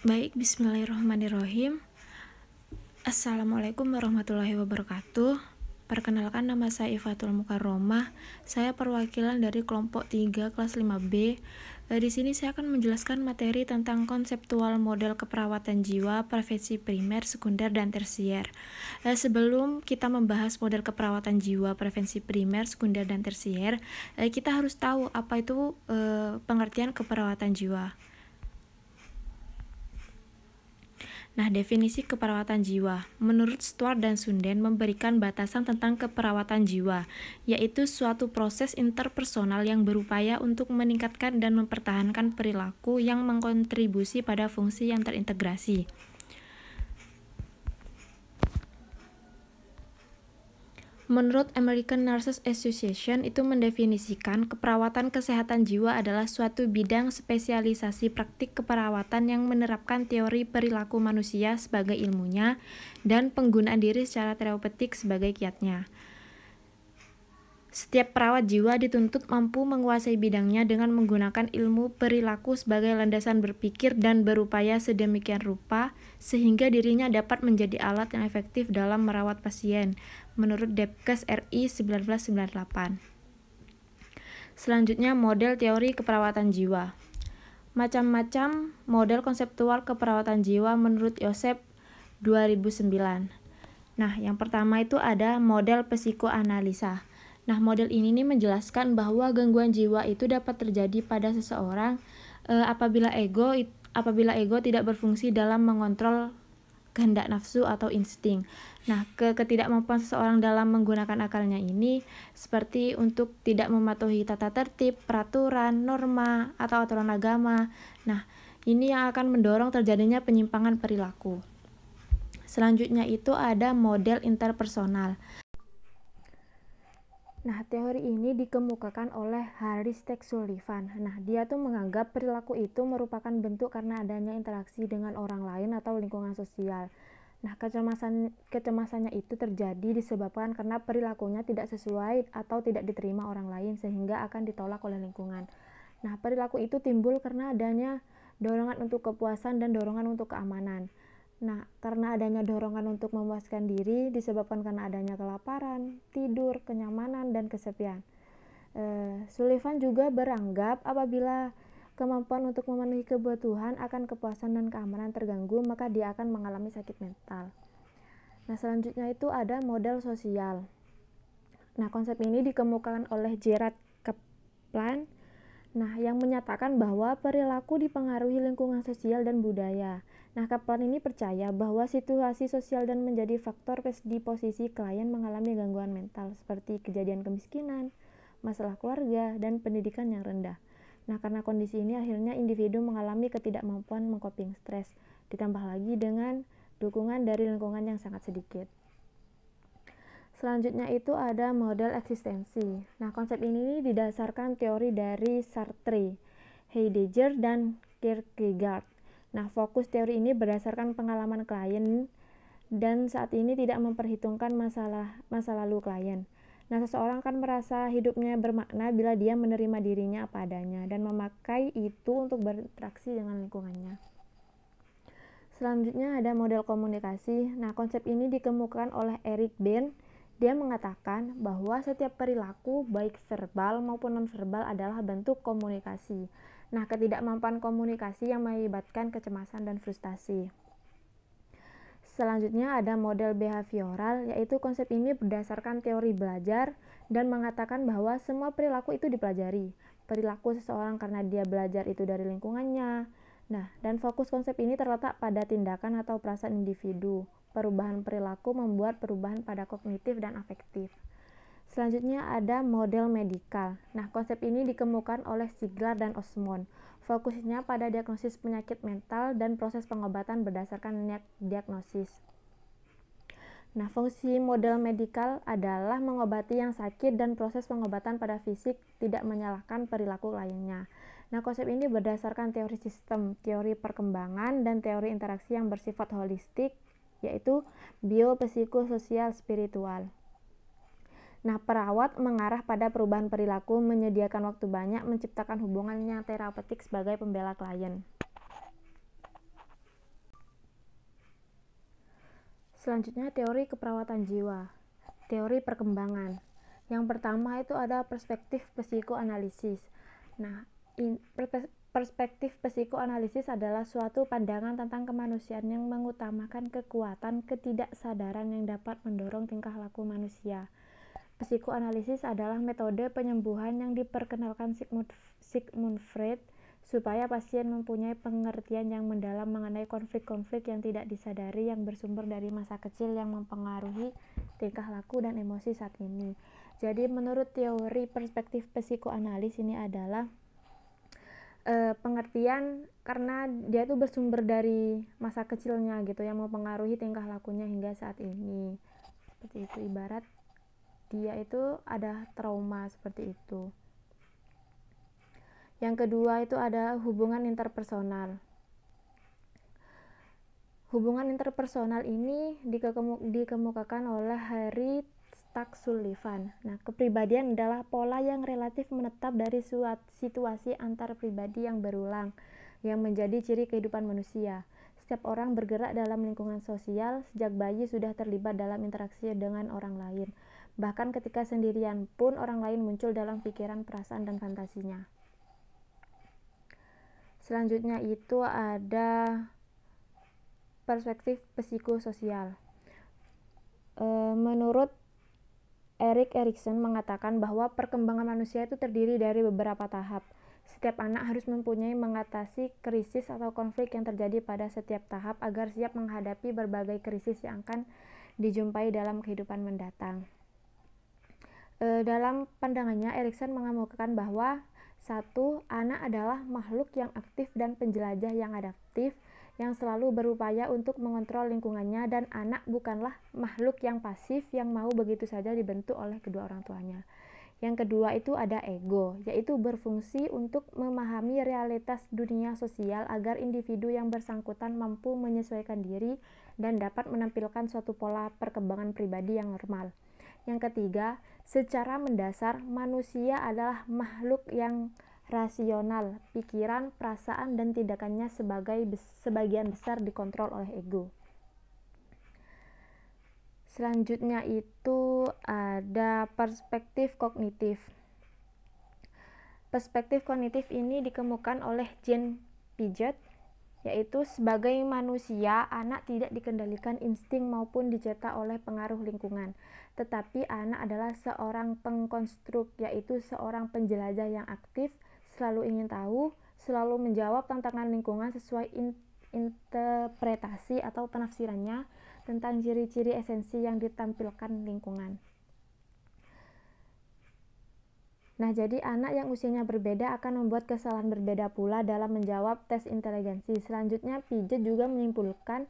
Baik, bismillahirrahmanirrahim. Assalamualaikum warahmatullahi wabarakatuh. Perkenalkan, nama saya Ifatul Mukarromah. Saya perwakilan dari kelompok 3 kelas 5B. Di sini saya akan menjelaskan materi tentang konseptual model keperawatan jiwa, prevensi primer, sekunder, dan tersier. Sebelum kita membahas model keperawatan jiwa, prevensi primer, sekunder, dan tersier, kita harus tahu apa itu pengertian keperawatan jiwa. Nah, definisi keperawatan jiwa. Menurut Stuart dan Sunden memberikan batasan tentang keperawatan jiwa, yaitu suatu proses interpersonal yang berupaya untuk meningkatkan dan mempertahankan perilaku yang mengkontribusi pada fungsi yang terintegrasi. Menurut American Nurses Association, itu mendefinisikan keperawatan kesehatan jiwa adalah suatu bidang spesialisasi praktik keperawatan yang menerapkan teori perilaku manusia sebagai ilmunya dan penggunaan diri secara terapeutik sebagai kiatnya. Setiap perawat jiwa dituntut mampu menguasai bidangnya dengan menggunakan ilmu perilaku sebagai landasan berpikir dan berupaya sedemikian rupa sehingga dirinya dapat menjadi alat yang efektif dalam merawat pasien, menurut Debkes RI 1998. Selanjutnya, model teori keperawatan jiwa. Macam-macam model konseptual keperawatan jiwa menurut Joseph 2009. Nah, yang pertama itu ada model psikoanalisa. Nah, model ini menjelaskan bahwa gangguan jiwa itu dapat terjadi pada seseorang apabila ego tidak berfungsi dalam mengontrol kehendak nafsu atau insting. Nah, ketidakmampuan seseorang dalam menggunakan akalnya ini seperti untuk tidak mematuhi tata tertib, peraturan, norma, atau aturan agama. Nah, ini yang akan mendorong terjadinya penyimpangan perilaku. Selanjutnya itu ada model interpersonal. Nah, teori ini dikemukakan oleh Harris Tex Sullivan. Nah, dia tuh menganggap perilaku itu merupakan bentuk karena adanya interaksi dengan orang lain atau lingkungan sosial. Nah, kecemasannya itu terjadi disebabkan karena perilakunya tidak sesuai atau tidak diterima orang lain sehingga akan ditolak oleh lingkungan. Nah, perilaku itu timbul karena adanya dorongan untuk kepuasan dan dorongan untuk keamanan. Nah, karena adanya dorongan untuk memuaskan diri disebabkan karena adanya kelaparan, tidur, kenyamanan, dan kesepian. Sullivan juga beranggap apabila kemampuan untuk memenuhi kebutuhan akan kepuasan dan keamanan terganggu, maka dia akan mengalami sakit mental. Nah, selanjutnya itu ada model sosial. Nah, konsep ini dikemukakan oleh Gerard Kaplan, yang menyatakan bahwa perilaku dipengaruhi lingkungan sosial dan budaya. Nah, Kaplan ini percaya bahwa situasi sosial dan menjadi faktor di posisi klien mengalami gangguan mental seperti kejadian kemiskinan, masalah keluarga, dan pendidikan yang rendah. Nah, karena kondisi ini akhirnya individu mengalami ketidakmampuan mengcoping stres, ditambah lagi dengan dukungan dari lingkungan yang sangat sedikit. Selanjutnya itu ada model eksistensi. Nah, konsep ini didasarkan teori dari Sartre, Heidegger, dan Kierkegaard. Nah, fokus teori ini berdasarkan pengalaman klien dan saat ini tidak memperhitungkan masa lalu klien. Nah, seseorang kan merasa hidupnya bermakna bila dia menerima dirinya apa adanya dan memakai itu untuk berinteraksi dengan lingkungannya. Selanjutnya ada model komunikasi. Nah, konsep ini dikemukakan oleh Eric Berne. Dia mengatakan bahwa setiap perilaku baik verbal maupun nonverbal adalah bentuk komunikasi. Nah, ketidakmampuan komunikasi yang mengakibatkan kecemasan dan frustasi. Selanjutnya ada model behavioral, yaitu konsep ini berdasarkan teori belajar dan mengatakan bahwa semua perilaku itu dipelajari. Perilaku seseorang karena dia belajar itu dari lingkungannya. Nah, dan fokus konsep ini terletak pada tindakan atau perasaan individu. Perubahan perilaku membuat perubahan pada kognitif dan afektif. Selanjutnya ada model medikal. Nah, konsep ini dikemukakan oleh Sigler dan Osmond. Fokusnya pada diagnosis penyakit mental dan proses pengobatan berdasarkan diagnosis. Nah, fungsi model medikal adalah mengobati yang sakit dan proses pengobatan pada fisik tidak menyalahkan perilaku lainnya. Nah, konsep ini berdasarkan teori sistem, teori perkembangan, dan teori interaksi yang bersifat holistik, yaitu biopsikososial spiritual. Nah, perawat mengarah pada perubahan perilaku, menyediakan waktu banyak, menciptakan hubungan yang terapeutik sebagai pembela klien. Selanjutnya teori keperawatan jiwa, teori perkembangan. Yang pertama itu ada perspektif psikoanalisis. Nah, perspektif psikoanalisis adalah suatu pandangan tentang kemanusiaan yang mengutamakan kekuatan ketidaksadaran yang dapat mendorong tingkah laku manusia. Psikoanalisis adalah metode penyembuhan yang diperkenalkan Sigmund Freud supaya pasien mempunyai pengertian yang mendalam mengenai konflik-konflik yang tidak disadari yang bersumber dari masa kecil yang mempengaruhi tingkah laku dan emosi saat ini. Jadi menurut teori perspektif psikoanalis ini adalah pengertian karena dia tuh bersumber dari masa kecilnya gitu yang mempengaruhi tingkah lakunya hingga saat ini. Seperti itu, ibarat dia itu ada trauma seperti itu. Yang kedua itu ada hubungan interpersonal. Hubungan interpersonal ini dikemukakan oleh Harry Stack-Sullivan. Nah, kepribadian adalah pola yang relatif menetap dari suatu situasi antar pribadi yang berulang, yang menjadi ciri kehidupan manusia. Setiap orang bergerak dalam lingkungan sosial, sejak bayi sudah terlibat dalam interaksi dengan orang lain. Bahkan ketika sendirian pun orang lain muncul dalam pikiran, perasaan, dan fantasinya. Selanjutnya itu ada perspektif psikososial. Menurut Erik Erikson mengatakan bahwa perkembangan manusia itu terdiri dari beberapa tahap. Setiap anak harus mempunyai mengatasi krisis atau konflik yang terjadi pada setiap tahap agar siap menghadapi berbagai krisis yang akan dijumpai dalam kehidupan mendatang. Dalam pandangannya, Erikson mengemukakan bahwa 1. Anak adalah makhluk yang aktif dan penjelajah yang adaptif, yang selalu berupaya untuk mengontrol lingkungannya, dan anak bukanlah makhluk yang pasif yang mau begitu saja dibentuk oleh kedua orang tuanya. Yang kedua itu ada ego, yaitu berfungsi untuk memahami realitas dunia sosial agar individu yang bersangkutan mampu menyesuaikan diri dan dapat menampilkan suatu pola perkembangan pribadi yang normal. Yang ketiga, secara mendasar manusia adalah makhluk yang rasional, pikiran, perasaan, dan tindakannya sebagian besar dikontrol oleh ego. Selanjutnya itu ada perspektif kognitif. Perspektif kognitif ini dikemukakan oleh Jean Piaget, yaitu sebagai manusia, anak tidak dikendalikan insting maupun dicetak oleh pengaruh lingkungan, tetapi anak adalah seorang pengkonstruk, yaitu seorang penjelajah yang aktif, selalu ingin tahu, selalu menjawab tantangan lingkungan sesuai interpretasi atau penafsirannya tentang ciri-ciri esensi yang ditampilkan lingkungan. Nah, jadi anak yang usianya berbeda akan membuat kesalahan berbeda pula dalam menjawab tes inteligensi. Selanjutnya, Piaget juga menyimpulkan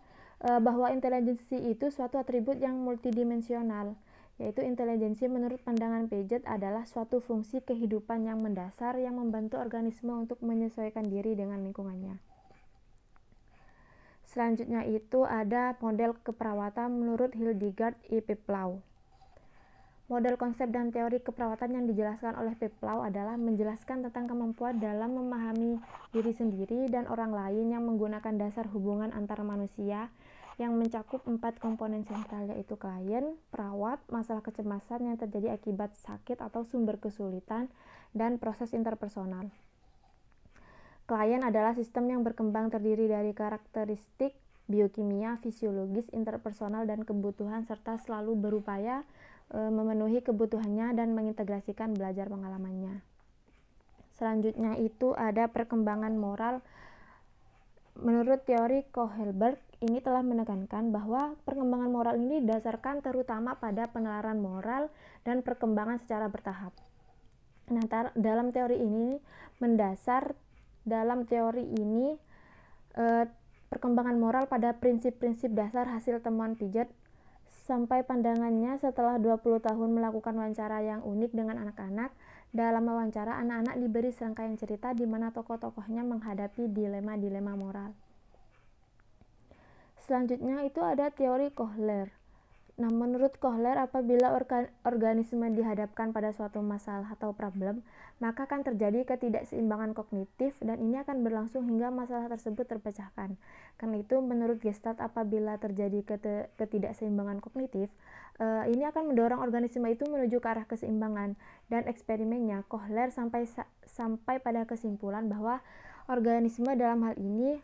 bahwa inteligensi itu suatu atribut yang multidimensional, yaitu inteligensi menurut pandangan Piaget adalah suatu fungsi kehidupan yang mendasar yang membantu organisme untuk menyesuaikan diri dengan lingkungannya. Selanjutnya itu ada model keperawatan menurut Hildegard I. Peplau. Model konsep dan teori keperawatan yang dijelaskan oleh Peplau adalah menjelaskan tentang kemampuan dalam memahami diri sendiri dan orang lain yang menggunakan dasar hubungan antar manusia yang mencakup 4 komponen sentral, yaitu klien, perawat, masalah kecemasan yang terjadi akibat sakit atau sumber kesulitan, dan proses interpersonal. Klien adalah sistem yang berkembang terdiri dari karakteristik biokimia, fisiologis, interpersonal, dan kebutuhan serta selalu berupaya memenuhi kebutuhannya dan mengintegrasikan belajar pengalamannya. Selanjutnya itu ada perkembangan moral. Menurut teori Kohlberg, ini telah menekankan bahwa perkembangan moral ini didasarkan terutama pada penalaran moral dan perkembangan secara bertahap. Nah, dalam teori ini perkembangan moral pada prinsip-prinsip dasar hasil temuan Piaget sampai pandangannya setelah 20 tahun melakukan wawancara yang unik dengan anak-anak. Dalam wawancara, anak-anak diberi serangkaian cerita di mana tokoh-tokohnya menghadapi dilema-dilema moral. Selanjutnya itu ada teori Kohler. Nah, menurut Kohler, apabila organisme dihadapkan pada suatu masalah atau problem, maka akan terjadi ketidakseimbangan kognitif dan ini akan berlangsung hingga masalah tersebut terpecahkan. Karena itu, menurut Gestalt, apabila terjadi ketidakseimbangan kognitif, ini akan mendorong organisme itu menuju ke arah keseimbangan. Dan eksperimennya, Kohler sampai pada kesimpulan bahwa organisme dalam hal ini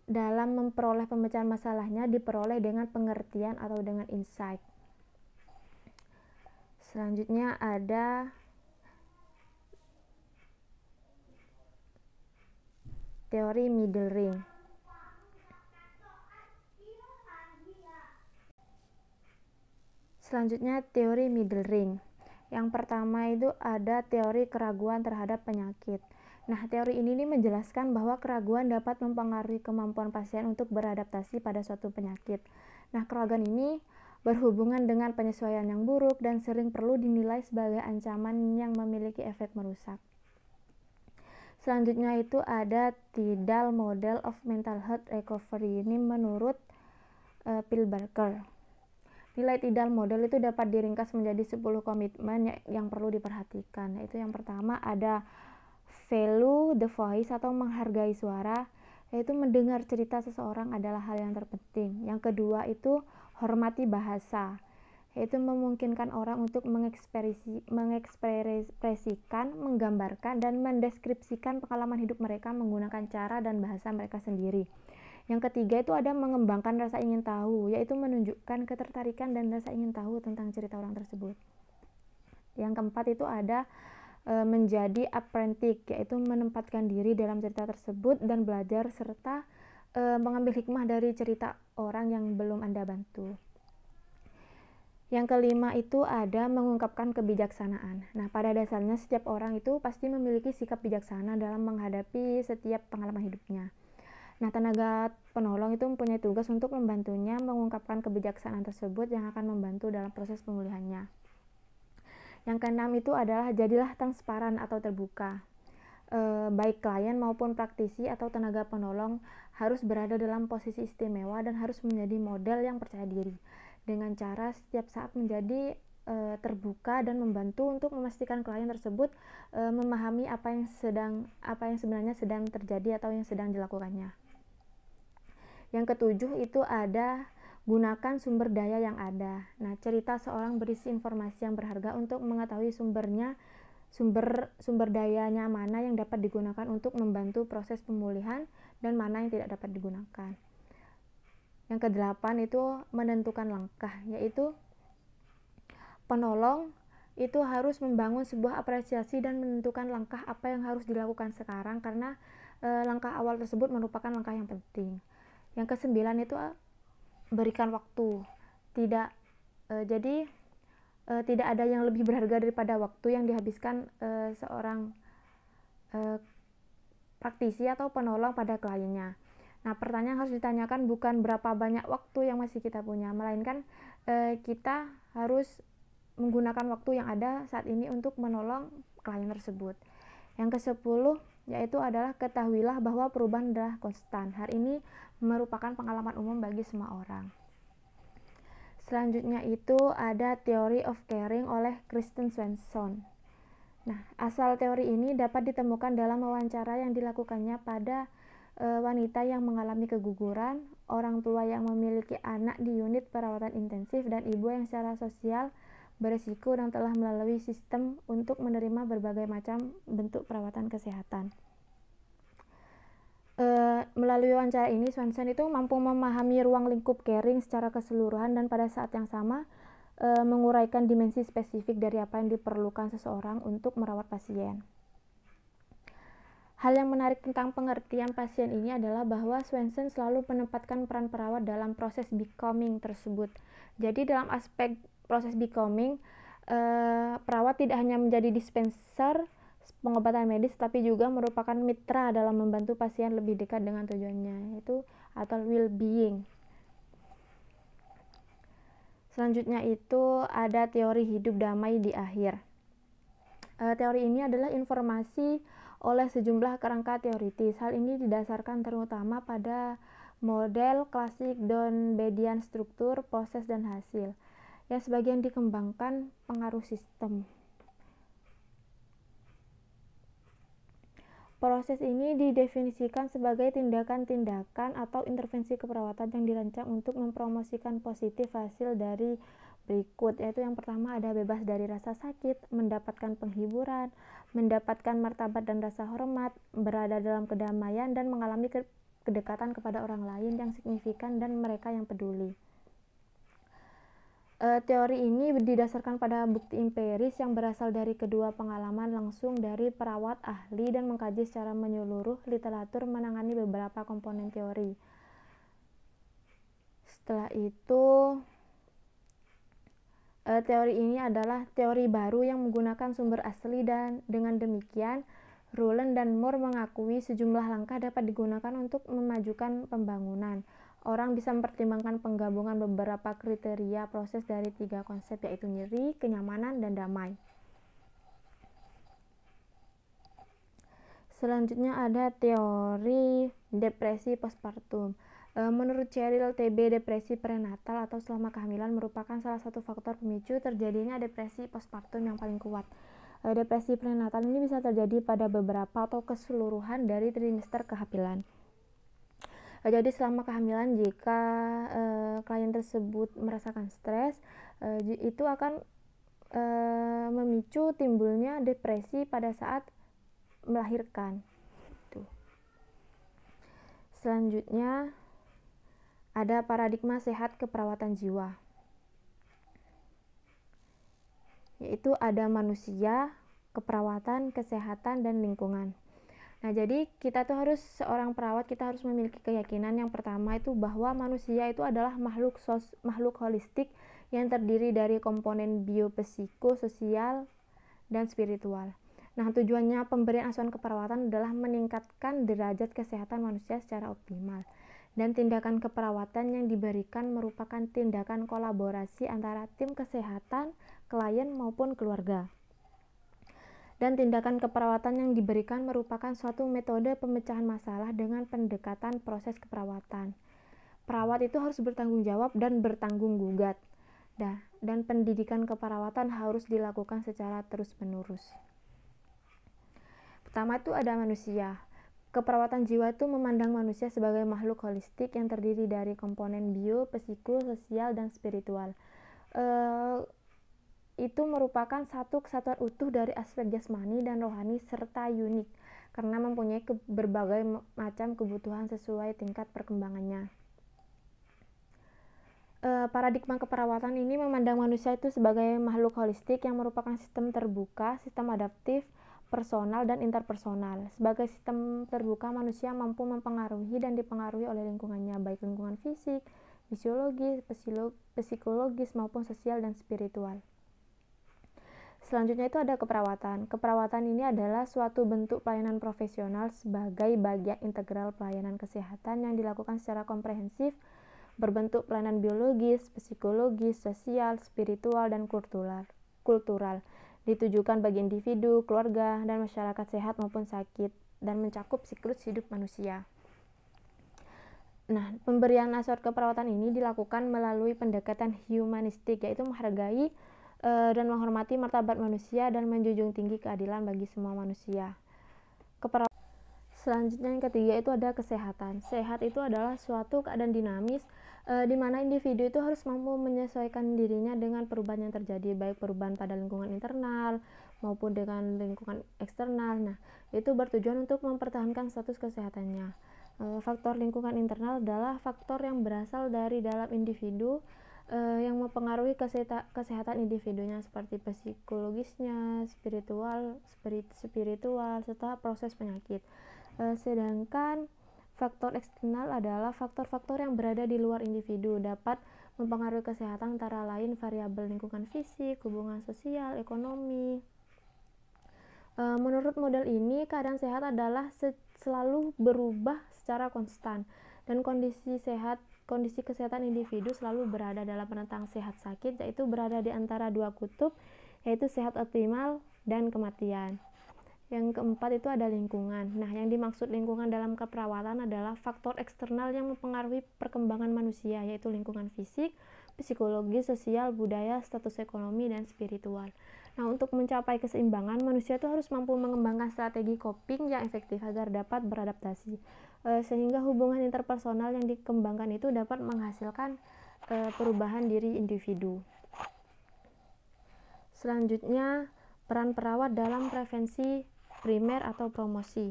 dalam memperoleh pemecahan masalahnya diperoleh dengan pengertian atau dengan insight. Selanjutnya ada teori middle ring. Selanjutnya teori middle ring. Yang pertama itu ada teori keraguan terhadap penyakit. Nah, teori ini menjelaskan bahwa keraguan dapat mempengaruhi kemampuan pasien untuk beradaptasi pada suatu penyakit. Nah, keraguan ini berhubungan dengan penyesuaian yang buruk dan sering perlu dinilai sebagai ancaman yang memiliki efek merusak. Selanjutnya itu ada Tidal Model of Mental Health Recovery. Ini menurut Phil Barker. Nilai Tidal model itu dapat diringkas menjadi 10 komitmen yang perlu diperhatikan. Itu yang pertama ada value the voice atau menghargai suara, yaitu mendengar cerita seseorang adalah hal yang terpenting. Yang kedua itu hormati bahasa, yaitu memungkinkan orang untuk mengekspresikan, menggambarkan, dan mendeskripsikan pengalaman hidup mereka menggunakan cara dan bahasa mereka sendiri. Yang ketiga itu ada mengembangkan rasa ingin tahu, yaitu menunjukkan ketertarikan dan rasa ingin tahu tentang cerita orang tersebut. Yang keempat itu ada menjadi apprentice, yaitu menempatkan diri dalam cerita tersebut dan belajar serta mengambil hikmah dari cerita orang yang belum Anda bantu. Yang kelima itu ada mengungkapkan kebijaksanaan. Nah, pada dasarnya setiap orang itu pasti memiliki sikap bijaksana dalam menghadapi setiap pengalaman hidupnya. Nah, tenaga penolong itu mempunyai tugas untuk membantunya mengungkapkan kebijaksanaan tersebut yang akan membantu dalam proses pemulihannya. Yang keenam itu adalah jadilah transparan atau terbuka. Baik klien maupun praktisi atau tenaga penolong harus berada dalam posisi istimewa dan harus menjadi model yang percaya diri dengan cara setiap saat menjadi terbuka dan membantu untuk memastikan klien tersebut memahami apa yang sebenarnya sedang terjadi atau yang sedang dilakukannya. Yang ketujuh itu ada gunakan sumber daya yang ada. Nah, cerita seorang berisi informasi yang berharga untuk mengetahui sumber dayanya mana yang dapat digunakan untuk membantu proses pemulihan dan mana yang tidak dapat digunakan. Yang kedelapan itu menentukan langkah, yaitu penolong itu harus membangun sebuah apresiasi dan menentukan langkah apa yang harus dilakukan sekarang karena langkah awal tersebut merupakan langkah yang penting. Yang kesembilan itu berikan waktu. Tidak ada yang lebih berharga daripada waktu yang dihabiskan seorang praktisi atau penolong pada kliennya. Nah, pertanyaan yang harus ditanyakan bukan berapa banyak waktu yang masih kita punya, melainkan kita harus menggunakan waktu yang ada saat ini untuk menolong klien tersebut. Yang ke-10 yaitu adalah ketahuilah bahwa perubahan adalah konstan. Hal ini merupakan pengalaman umum bagi semua orang. Selanjutnya itu ada Theory of Caring oleh Kristen Swenson. Nah, asal teori ini dapat ditemukan dalam wawancara yang dilakukannya pada wanita yang mengalami keguguran, orang tua yang memiliki anak di unit perawatan intensif, dan ibu yang secara sosial beresiko dan telah melalui sistem untuk menerima berbagai macam bentuk perawatan kesehatan. Melalui wawancara ini, Swenson itu mampu memahami ruang lingkup caring secara keseluruhan dan pada saat yang sama menguraikan dimensi spesifik dari apa yang diperlukan seseorang untuk merawat pasien. Hal yang menarik tentang pengertian pasien ini adalah bahwa Swenson selalu menempatkan peran perawat dalam proses becoming tersebut. Jadi dalam aspek proses becoming, perawat tidak hanya menjadi dispenser pengobatan medis tapi juga merupakan mitra dalam membantu pasien lebih dekat dengan tujuannya, yaitu atau well-being. Selanjutnya itu ada teori hidup damai di akhir. Teori ini adalah informasi oleh sejumlah kerangka teoritis. Hal ini didasarkan terutama pada model klasik Don-Bedian struktur, proses, dan hasil. yang sebagian dikembangkan pengaruh sistem. Proses ini didefinisikan sebagai tindakan-tindakan atau intervensi keperawatan yang dirancang untuk mempromosikan positif hasil dari berikut, yaitu yang pertama ada bebas dari rasa sakit, mendapatkan penghiburan, mendapatkan martabat dan rasa hormat, berada dalam kedamaian, dan mengalami kedekatan kepada orang lain yang signifikan dan mereka yang peduli. Teori ini didasarkan pada bukti empiris yang berasal dari kedua pengalaman langsung dari perawat ahli dan mengkaji secara menyeluruh literatur menangani beberapa komponen teori. Setelah itu, teori ini adalah teori baru yang menggunakan sumber asli, dan dengan demikian Rowland dan Moore mengakui sejumlah langkah dapat digunakan untuk memajukan pembangunan. Orang bisa mempertimbangkan penggabungan beberapa kriteria proses dari 3 konsep, yaitu nyeri, kenyamanan, dan damai. Selanjutnya ada teori depresi postpartum. Menurut Cheryl TB, depresi prenatal atau selama kehamilan merupakan salah satu faktor pemicu terjadinya depresi postpartum yang paling kuat. Depresi prenatal ini bisa terjadi pada beberapa atau keseluruhan dari trimester kehamilan. Jadi selama kehamilan, jika klien tersebut merasakan stres, itu akan memicu timbulnya depresi pada saat melahirkan. Selanjutnya ada paradigma sehat keperawatan jiwa, yaitu ada manusia, keperawatan, kesehatan, dan lingkungan. Nah, jadi kita tuh harus, seorang perawat, kita harus memiliki keyakinan yang pertama itu bahwa manusia itu adalah makhluk holistik yang terdiri dari komponen biopsikososial dan spiritual. Nah, tujuannya pemberian asuhan keperawatan adalah meningkatkan derajat kesehatan manusia secara optimal. Dan tindakan keperawatan yang diberikan merupakan tindakan kolaborasi antara tim kesehatan, klien, maupun keluarga. Dan tindakan keperawatan yang diberikan merupakan suatu metode pemecahan masalah dengan pendekatan proses keperawatan. Perawat itu harus bertanggung jawab dan bertanggung gugat. Dan pendidikan keperawatan harus dilakukan secara terus-menerus. Pertama itu ada manusia. Keperawatan jiwa itu memandang manusia sebagai makhluk holistik yang terdiri dari komponen bio, psikososial, dan spiritual. Itu merupakan satu kesatuan utuh dari aspek jasmani dan rohani serta unik karena mempunyai berbagai macam kebutuhan sesuai tingkat perkembangannya. Paradigma keperawatan ini memandang manusia itu sebagai makhluk holistik yang merupakan sistem terbuka, sistem adaptif, personal, dan interpersonal. Sebagai sistem terbuka, manusia mampu mempengaruhi dan dipengaruhi oleh lingkungannya, baik lingkungan fisik, fisiologis, psikologis, maupun sosial dan spiritual. Selanjutnya itu ada keperawatan. Keperawatan ini adalah suatu bentuk pelayanan profesional sebagai bagian integral pelayanan kesehatan yang dilakukan secara komprehensif, berbentuk pelayanan biologis, psikologis, sosial, spiritual, dan kultural, ditujukan bagi individu, keluarga, dan masyarakat sehat maupun sakit, dan mencakup siklus hidup manusia. Nah, pemberian asuhan keperawatan ini dilakukan melalui pendekatan humanistik, yaitu menghargai dan menghormati martabat manusia dan menjunjung tinggi keadilan bagi semua manusia. Selanjutnya yang ketiga itu ada kesehatan. Sehat itu adalah suatu keadaan dinamis di mana individu itu harus mampu menyesuaikan dirinya dengan perubahan yang terjadi, baik perubahan pada lingkungan internal maupun dengan lingkungan eksternal. Nah, itu bertujuan untuk mempertahankan status kesehatannya. Faktor lingkungan internal adalah faktor yang berasal dari dalam individu yang mempengaruhi kesehatan individunya seperti psikologisnya, spiritual, serta proses penyakit. Sedangkan faktor eksternal adalah faktor-faktor yang berada di luar individu, dapat mempengaruhi kesehatan antara lain variabel lingkungan fisik, hubungan sosial, ekonomi. Menurut model ini, keadaan sehat adalah selalu berubah secara konstan, dan kondisi kesehatan individu selalu berada dalam rentang sehat sakit, yaitu berada di antara dua kutub, yaitu sehat optimal dan kematian. Yang keempat itu ada lingkungan. Nah, yang dimaksud lingkungan dalam keperawatan adalah faktor eksternal yang mempengaruhi perkembangan manusia, yaitu lingkungan fisik, psikologi, sosial, budaya, status ekonomi, dan spiritual. Nah, untuk mencapai keseimbangan, manusia itu harus mampu mengembangkan strategi coping yang efektif agar dapat beradaptasi, sehingga hubungan interpersonal yang dikembangkan itu dapat menghasilkan perubahan diri individu. Selanjutnya, peran perawat dalam prevensi primer atau promosi,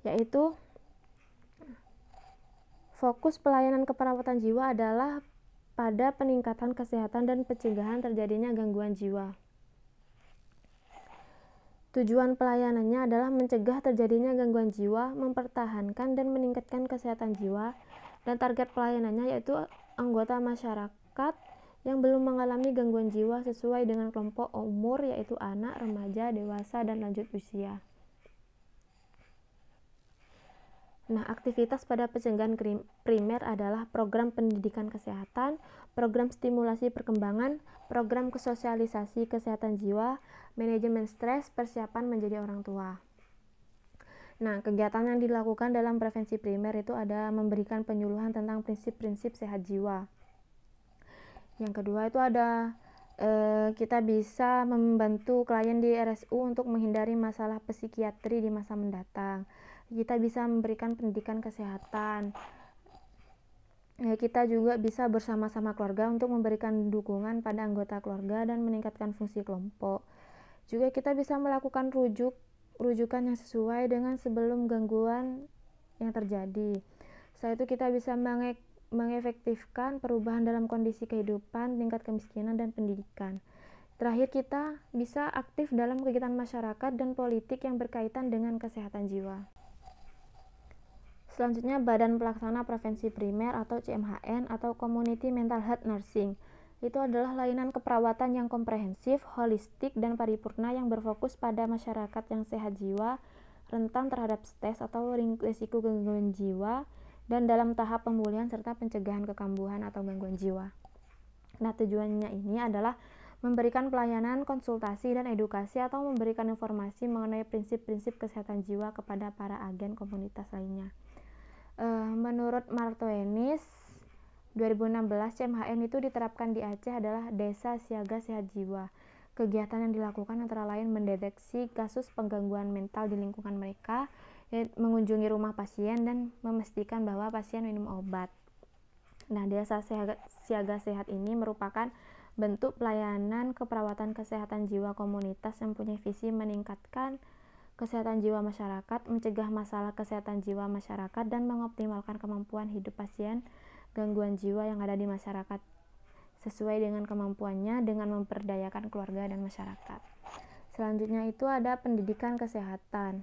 yaitu fokus pelayanan keperawatan jiwa adalah pada peningkatan kesehatan dan pencegahan terjadinya gangguan jiwa. Tujuan pelayanannya adalah mencegah terjadinya gangguan jiwa, mempertahankan dan meningkatkan kesehatan jiwa, dan target pelayanannya yaitu anggota masyarakat yang belum mengalami gangguan jiwa sesuai dengan kelompok umur, yaitu anak, remaja, dewasa, dan lanjut usia. Nah, aktivitas pada pencegahan primer adalah program pendidikan kesehatan, program stimulasi perkembangan, program kesosialisasi kesehatan jiwa, manajemen stres, persiapan menjadi orang tua. Nah, kegiatan yang dilakukan dalam prevensi primer itu ada memberikan penyuluhan tentang prinsip-prinsip sehat jiwa. Yang kedua itu ada kita bisa membantu klien di RSU untuk menghindari masalah psikiatri di masa mendatang. Kita bisa memberikan pendidikan kesehatan. Kita juga bisa bersama-sama keluarga untuk memberikan dukungan pada anggota keluarga dan meningkatkan fungsi kelompok. Juga kita bisa melakukan rujukan yang sesuai dengan sebelum gangguan yang terjadi. Setelah itu kita bisa mengefektifkan perubahan dalam kondisi kehidupan, tingkat kemiskinan, dan pendidikan. Terakhir, kita bisa aktif dalam kegiatan masyarakat dan politik yang berkaitan dengan kesehatan jiwa. Selanjutnya, Badan Pelaksana Prevensi Primer atau CMHN atau Community Mental Health Nursing. Itu adalah layanan keperawatan yang komprehensif, holistik, dan paripurna yang berfokus pada masyarakat yang sehat jiwa, rentan terhadap stres atau risiko gangguan jiwa, dan dalam tahap pemulihan serta pencegahan kekambuhan atau gangguan jiwa. Nah, tujuannya ini adalah memberikan pelayanan, konsultasi, dan edukasi atau memberikan informasi mengenai prinsip-prinsip kesehatan jiwa kepada para agen komunitas lainnya. Menurut Martoenis 2016, CMHN itu diterapkan di Aceh adalah Desa Siaga Sehat Jiwa. Kegiatan yang dilakukan antara lain mendeteksi kasus penggangguan mental di lingkungan mereka, mengunjungi rumah pasien, dan memastikan bahwa pasien minum obat. Nah, Desa Siaga Sehat ini merupakan bentuk pelayanan keperawatan kesehatan jiwa komunitas yang punya visi meningkatkan kesehatan jiwa masyarakat, mencegah masalah kesehatan jiwa masyarakat, dan mengoptimalkan kemampuan hidup pasien gangguan jiwa yang ada di masyarakat sesuai dengan kemampuannya dengan memperdayakan keluarga dan masyarakat. Selanjutnya itu ada pendidikan kesehatan.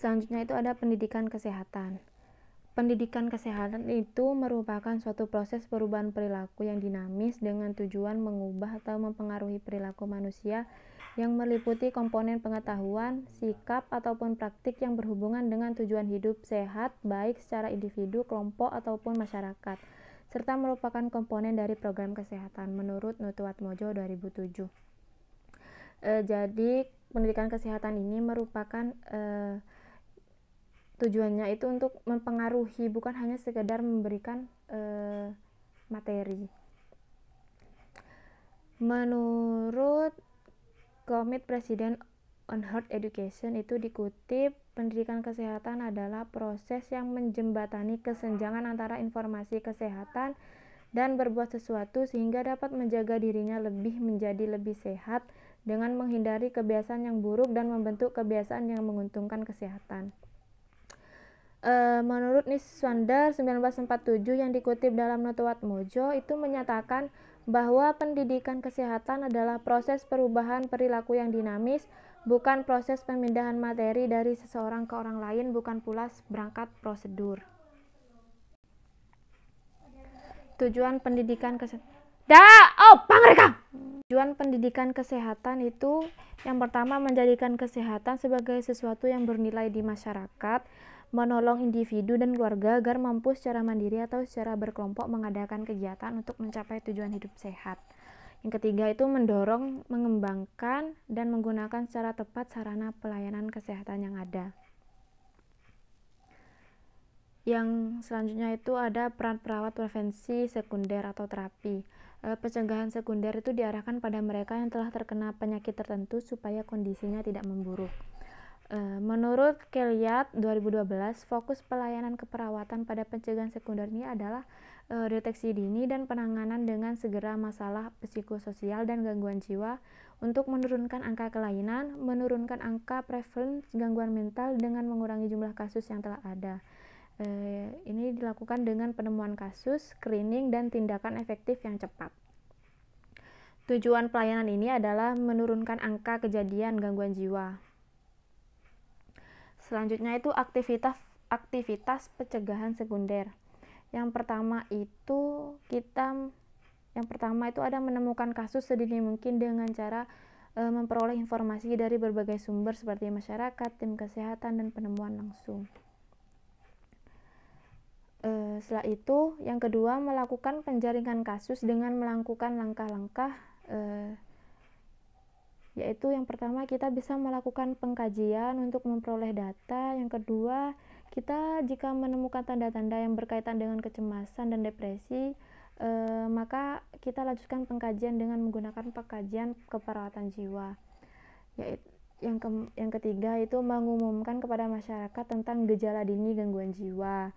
Selanjutnya itu ada pendidikan kesehatan. Pendidikan kesehatan itu merupakan suatu proses perubahan perilaku yang dinamis dengan tujuan mengubah atau mempengaruhi perilaku manusia yang meliputi komponen pengetahuan, sikap, ataupun praktik yang berhubungan dengan tujuan hidup sehat baik secara individu, kelompok, ataupun masyarakat, serta merupakan komponen dari program kesehatan menurut Nutuatmojo 2007. Jadi pendidikan kesehatan ini merupakan tujuannya itu untuk mempengaruhi, bukan hanya sekedar memberikan materi. Menurut Komite Presiden on Health Education itu dikutip, pendidikan kesehatan adalah proses yang menjembatani kesenjangan antara informasi kesehatan dan berbuat sesuatu sehingga dapat menjaga dirinya menjadi lebih sehat dengan menghindari kebiasaan yang buruk dan membentuk kebiasaan yang menguntungkan kesehatan. Menurut Niswandar 1947 yang dikutip dalam Nutuatmojo itu menyatakan bahwa pendidikan kesehatan adalah proses perubahan perilaku yang dinamis, bukan proses pemindahan materi dari seseorang ke orang lain, bukan pula berangkat prosedur. Tujuan pendidikan kesehatan Tujuan pendidikan kesehatan itu yang pertama menjadikan kesehatan sebagai sesuatu yang bernilai di masyarakat, menolong individu dan keluarga agar mampu secara mandiri atau secara berkelompok mengadakan kegiatan untuk mencapai tujuan hidup sehat. Yang ketiga itu mendorong, mengembangkan, dan menggunakan secara tepat sarana pelayanan kesehatan yang ada. Yang selanjutnya itu ada peran perawat prevensi sekunder atau terapi. Pencegahan sekunder itu diarahkan pada mereka yang telah terkena penyakit tertentu supaya kondisinya tidak memburuk. Menurut Kellyat 2012, fokus pelayanan keperawatan pada pencegahan sekunder ini adalah deteksi dini dan penanganan dengan segera masalah psikososial dan gangguan jiwa untuk menurunkan angka kelainan, menurunkan angka prevalence gangguan mental dengan mengurangi jumlah kasus yang telah ada. Ini dilakukan dengan penemuan kasus, screening, dan tindakan efektif yang cepat. Tujuan pelayanan ini adalah menurunkan angka kejadian gangguan jiwa. Selanjutnya itu aktivitas pencegahan sekunder. Yang pertama itu ada menemukan kasus sedini mungkin dengan cara memperoleh informasi dari berbagai sumber seperti masyarakat, tim kesehatan, dan penemuan langsung. Setelah itu, yang kedua melakukan penjaringan kasus dengan melakukan langkah-langkah yaitu yang pertama kita bisa melakukan pengkajian untuk memperoleh data. Yang kedua, kita jika menemukan tanda-tanda yang berkaitan dengan kecemasan dan depresi, maka kita lanjutkan pengkajian dengan menggunakan pengkajian keperawatan jiwa. Yaitu yang ketiga itu mengumumkan kepada masyarakat tentang gejala dini gangguan jiwa.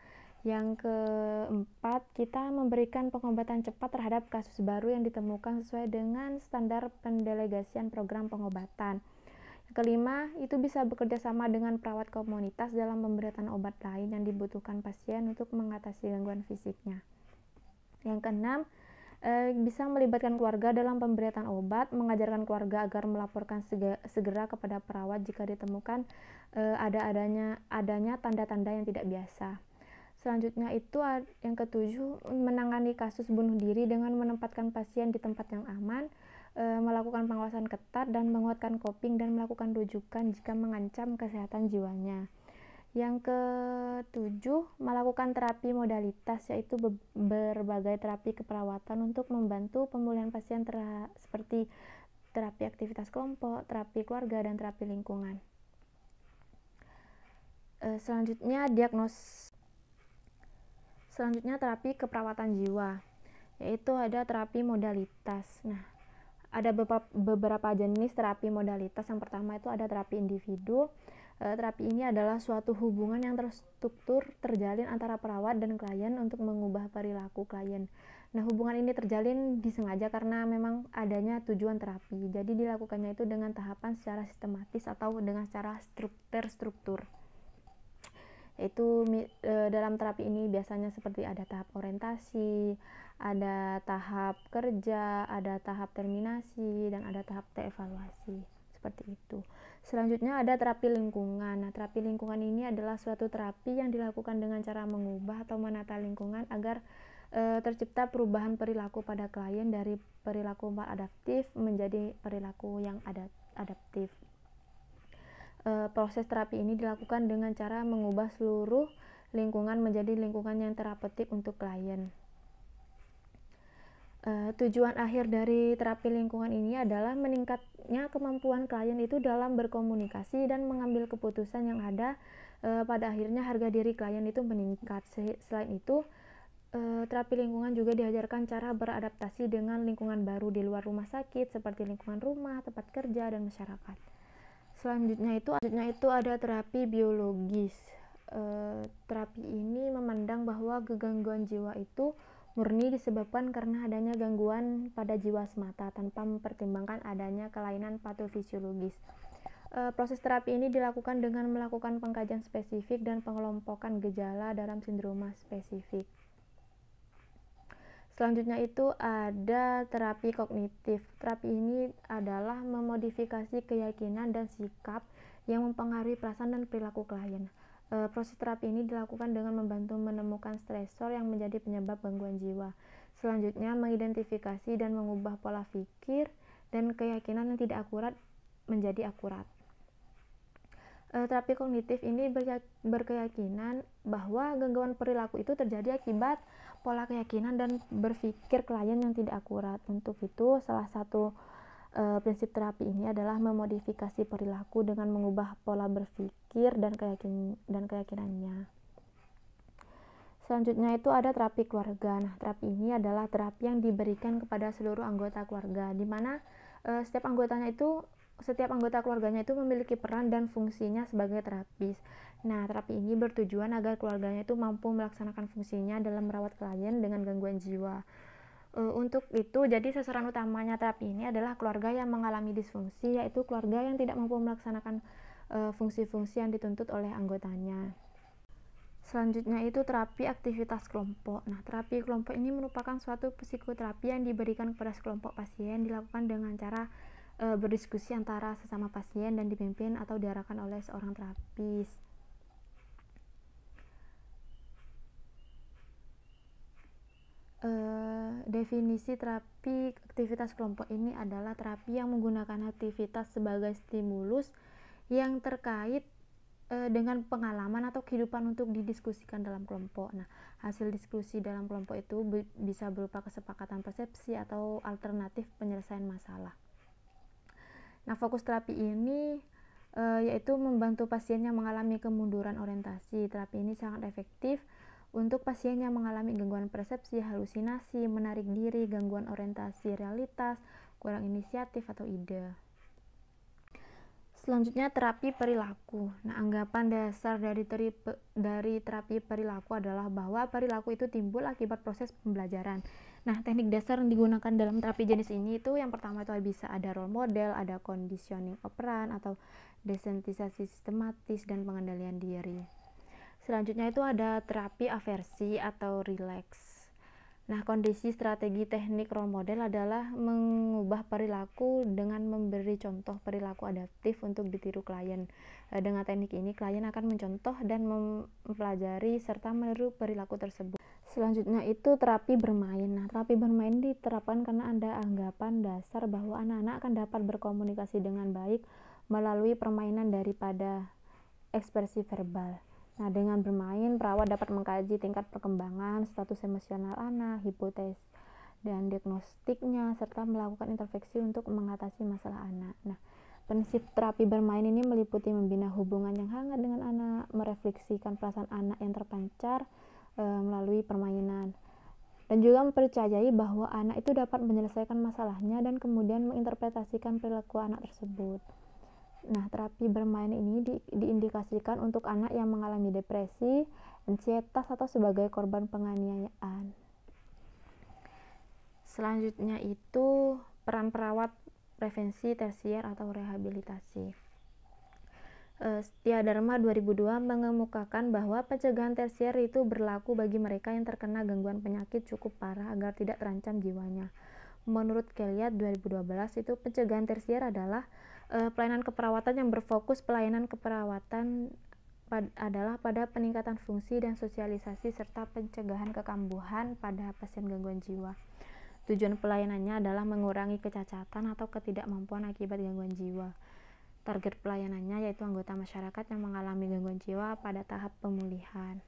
Yang keempat, kita memberikan pengobatan cepat terhadap kasus baru yang ditemukan sesuai dengan standar pendelegasian program pengobatan. Yang kelima, itu bisa bekerja sama dengan perawat komunitas dalam pemberian obat lain yang dibutuhkan pasien untuk mengatasi gangguan fisiknya. Yang keenam, bisa melibatkan keluarga dalam pemberian obat, mengajarkan keluarga agar melaporkan segera kepada perawat jika ditemukan adanya tanda-tanda yang tidak biasa. Selanjutnya itu yang ketujuh, menangani kasus bunuh diri dengan menempatkan pasien di tempat yang aman, melakukan pengawasan ketat dan menguatkan coping dan melakukan rujukan jika mengancam kesehatan jiwanya. Yang ketujuh, melakukan terapi modalitas, yaitu berbagai terapi keperawatan untuk membantu pemulihan pasien seperti terapi aktivitas kelompok, terapi keluarga, dan terapi lingkungan. Selanjutnya terapi keperawatan jiwa, yaitu ada terapi modalitas. Nah, ada beberapa jenis terapi modalitas. Yang pertama itu ada terapi individu. Terapi ini adalah suatu hubungan yang terstruktur terjalin antara perawat dan klien untuk mengubah perilaku klien. Nah, hubungan ini terjalin disengaja karena memang adanya tujuan terapi. Jadi dilakukannya itu dengan tahapan secara sistematis atau dengan secara terstruktur. Itu dalam terapi ini biasanya seperti ada tahap orientasi, ada tahap kerja, ada tahap terminasi, dan ada tahap evaluasi, seperti itu. Selanjutnya ada terapi lingkungan. Nah, terapi lingkungan ini adalah suatu terapi yang dilakukan dengan cara mengubah atau menata lingkungan agar tercipta perubahan perilaku pada klien dari perilaku maladaptif menjadi perilaku yang adaptif. Proses terapi ini dilakukan dengan cara mengubah seluruh lingkungan menjadi lingkungan yang terapeutik untuk klien. Tujuan akhir dari terapi lingkungan ini adalah meningkatnya kemampuan klien itu dalam berkomunikasi dan mengambil keputusan yang ada. Pada akhirnya harga diri klien itu meningkat. Selain itu, terapi lingkungan juga diajarkan cara beradaptasi dengan lingkungan baru di luar rumah sakit seperti lingkungan rumah, tempat kerja, dan masyarakat. Selanjutnya itu ada terapi biologis. Terapi ini memandang bahwa gangguan jiwa itu murni disebabkan karena adanya gangguan pada jiwa semata tanpa mempertimbangkan adanya kelainan patofisiologis. Proses terapi ini dilakukan dengan melakukan pengkajian spesifik dan pengelompokan gejala dalam sindroma spesifik. Selanjutnya itu ada terapi kognitif. Terapi ini adalah memodifikasi keyakinan dan sikap yang mempengaruhi perasaan dan perilaku klien. Proses terapi ini dilakukan dengan membantu menemukan stresor yang menjadi penyebab gangguan jiwa. Selanjutnya mengidentifikasi dan mengubah pola pikir dan keyakinan yang tidak akurat menjadi akurat. Terapi kognitif ini berkeyakinan bahwa gangguan perilaku itu terjadi akibat pola keyakinan dan berpikir klien yang tidak akurat. Untuk itu, salah satu prinsip terapi ini adalah memodifikasi perilaku dengan mengubah pola berpikir dan keyakinannya. Selanjutnya itu ada terapi keluarga. Nah, terapi ini adalah terapi yang diberikan kepada seluruh anggota keluarga, di mana setiap anggota keluarganya itu memiliki peran dan fungsinya sebagai terapis. Nah, terapi ini bertujuan agar keluarganya itu mampu melaksanakan fungsinya dalam merawat klien dengan gangguan jiwa. Untuk itu, jadi sasaran utamanya terapi ini adalah keluarga yang mengalami disfungsi, yaitu keluarga yang tidak mampu melaksanakan fungsi-fungsi yang dituntut oleh anggotanya. Selanjutnya itu terapi aktivitas kelompok. Nah, terapi kelompok ini merupakan suatu psikoterapi yang diberikan kepada sekelompok pasien, dilakukan dengan cara berdiskusi antara sesama pasien dan dipimpin atau diarahkan oleh seorang terapis. Definisi terapi aktivitas kelompok ini adalah terapi yang menggunakan aktivitas sebagai stimulus yang terkait dengan pengalaman atau kehidupan untuk didiskusikan dalam kelompok. Nah, hasil diskusi dalam kelompok itu bisa berupa kesepakatan persepsi atau alternatif penyelesaian masalah. Nah, fokus terapi ini yaitu membantu pasien yang mengalami kemunduran orientasi. Terapi ini sangat efektif untuk pasien yang mengalami gangguan persepsi, halusinasi, menarik diri, gangguan orientasi realitas, kurang inisiatif atau ide. Selanjutnya terapi perilaku. Nah, anggapan dasar dari terapi perilaku adalah bahwa perilaku itu timbul akibat proses pembelajaran. Nah, teknik dasar yang digunakan dalam terapi jenis ini itu yang pertama itu bisa ada role model, ada conditioning operan atau desensitisasi sistematis dan pengendalian diri. Selanjutnya itu ada terapi aversi atau relax. Nah, kondisi strategi teknik role model adalah mengubah perilaku dengan memberi contoh perilaku adaptif untuk ditiru klien. Dengan teknik ini, klien akan mencontoh dan mempelajari serta meniru perilaku tersebut. Selanjutnya itu terapi bermain. Nah, terapi bermain diterapkan karena ada anggapan dasar bahwa anak-anak akan dapat berkomunikasi dengan baik melalui permainan daripada ekspresi verbal. Nah, dengan bermain, perawat dapat mengkaji tingkat perkembangan, status emosional anak, hipotesis dan diagnostiknya, serta melakukan intervensi untuk mengatasi masalah anak. Nah, prinsip terapi bermain ini meliputi membina hubungan yang hangat dengan anak, merefleksikan perasaan anak yang terpancar melalui permainan, dan juga mempercayai bahwa anak itu dapat menyelesaikan masalahnya dan kemudian menginterpretasikan perilaku anak tersebut. Nah, terapi bermain ini diindikasikan untuk anak yang mengalami depresi, ansietas, atau sebagai korban penganiayaan. Selanjutnya itu peran perawat prevensi tersier atau rehabilitasi. Setia Dharma 2002 mengemukakan bahwa pencegahan tersier itu berlaku bagi mereka yang terkena gangguan penyakit cukup parah agar tidak terancam jiwanya. Menurut Kellyat 2012 itu pencegahan tersier adalah pelayanan keperawatan yang berfokus pelayanan keperawatan adalah pada peningkatan fungsi dan sosialisasi serta pencegahan kekambuhan pada pasien gangguan jiwa. Tujuan pelayanannya adalah mengurangi kecacatan atau ketidakmampuan akibat gangguan jiwa. Target pelayanannya yaitu anggota masyarakat yang mengalami gangguan jiwa pada tahap pemulihan.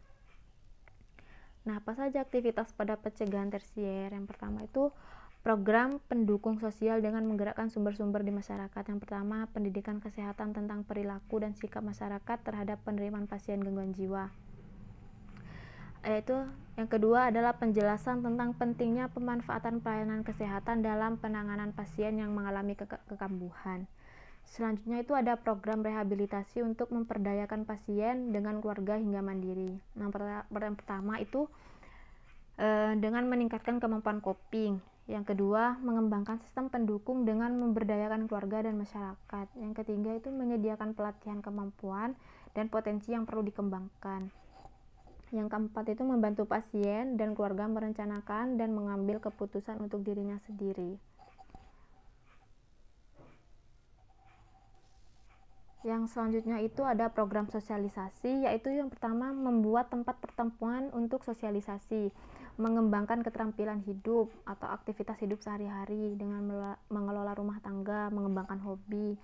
Nah, apa saja aktivitas pada pencegahan tersier? Yang pertama itu program pendukung sosial dengan menggerakkan sumber-sumber di masyarakat. Yang pertama, pendidikan kesehatan tentang perilaku dan sikap masyarakat terhadap penerimaan pasien gangguan jiwa. Yaitu yang kedua adalah penjelasan tentang pentingnya pemanfaatan pelayanan kesehatan dalam penanganan pasien yang mengalami kekambuhan. Selanjutnya itu ada program rehabilitasi untuk memperdayakan pasien dengan keluarga hingga mandiri. Yang pertama itu dengan meningkatkan kemampuan coping. Yang kedua, mengembangkan sistem pendukung dengan memberdayakan keluarga dan masyarakat. Yang ketiga itu menyediakan pelatihan kemampuan dan potensi yang perlu dikembangkan. Yang keempat itu membantu pasien dan keluarga merencanakan dan mengambil keputusan untuk dirinya sendiri. Yang selanjutnya itu ada program sosialisasi, yaitu yang pertama membuat tempat pertemuan untuk sosialisasi, mengembangkan keterampilan hidup atau aktivitas hidup sehari-hari dengan mengelola rumah tangga, mengembangkan hobi,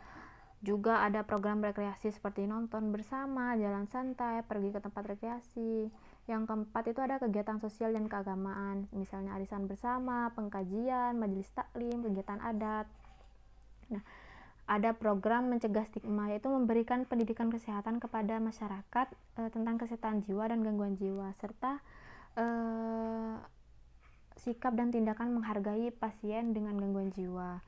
Juga ada program rekreasi seperti nonton bersama, jalan santai, pergi ke tempat rekreasi. Yang keempat itu ada kegiatan sosial dan keagamaan, misalnya arisan bersama, pengkajian, majelis taklim, kegiatan adat. Nah, ada program mencegah stigma, yaitu memberikan pendidikan kesehatan kepada masyarakat tentang kesehatan jiwa dan gangguan jiwa, serta sikap dan tindakan menghargai pasien dengan gangguan jiwa.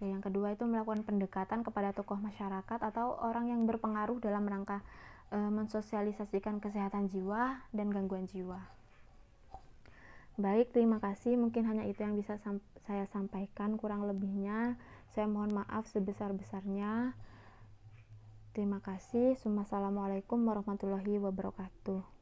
Yang kedua itu melakukan pendekatan kepada tokoh masyarakat atau orang yang berpengaruh dalam rangka mensosialisasikan kesehatan jiwa dan gangguan jiwa. Baik, terima kasih. Mungkin hanya itu yang bisa saya sampaikan. Kurang lebihnya saya mohon maaf sebesar-besarnya. Terima kasih. Wassalamualaikum warahmatullahi wabarakatuh.